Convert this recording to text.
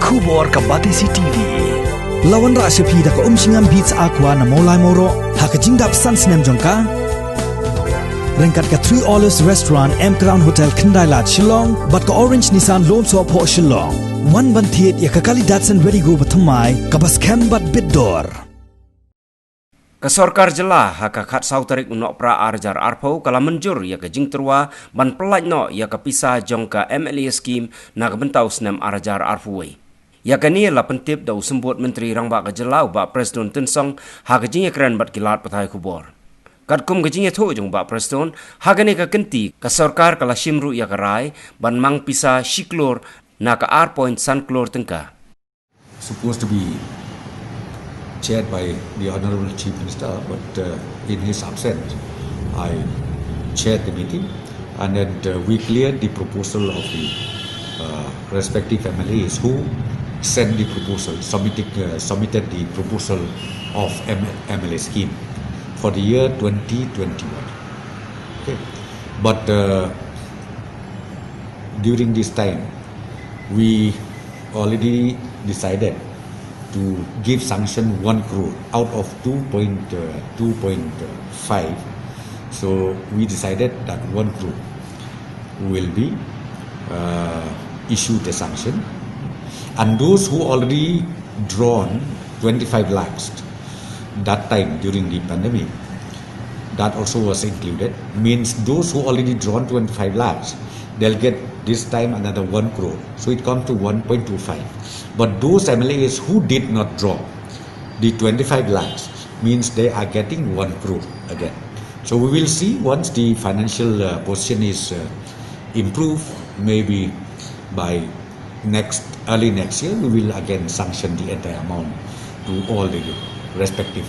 Kubor ka Batisi TV. Lawan ra sepi da ka umsingam beats aqua na molai moro hakajingdap sansnem jongka. Rengkat ka 3 Olives Restaurant M Crown Hotel Kendailat Shillong bat ka Orange Nissan Lom So Po Shillong. Wan bantiet ya ka kali Datsun Ready Go batamai ka bas bat bidor. Kesorkar jelah haka khat sauterik unok pra arjar arpo kala menjur ya ke jing terwa ban pelaj no ya ke pisah jong ka MLA scheme na ke bentau senem arjar arfuwe. Ya ke ni la pentip dau sembut menteri rangba ke jelau ba Presiden Tensong haka jing ya keren bat kilat patai kubor. Kat kum ke jing ya tho jong ba Presiden haka ni ke kenti kesorkar kala shimru ya ke rai ban mang pisah shiklor na ke R-point sanklor tengka. Supposed to be chaired by the Honorable Chief Minister, but in his absence, I chaired the meeting, and then we cleared the proposal of the respective MLAs who sent the proposal, submitted the proposal of MLA scheme for the year 2021. Okay, but during this time, we already decided to give sanction 1 crore out of 2.5. So we decided that 1 crore will be issued a sanction, and those who already drawn 25 lakhs that time during the pandemic, that also was included. Means those who already drawn 25 lakhs, they'll get this time another 1 crore. So it comes to 1.25. But those MLAs who did not draw the 25 lakhs means they are getting 1 crore again. So we will see once the financial position is improved, maybe by early next year, we will again sanction the entire amount to all the respective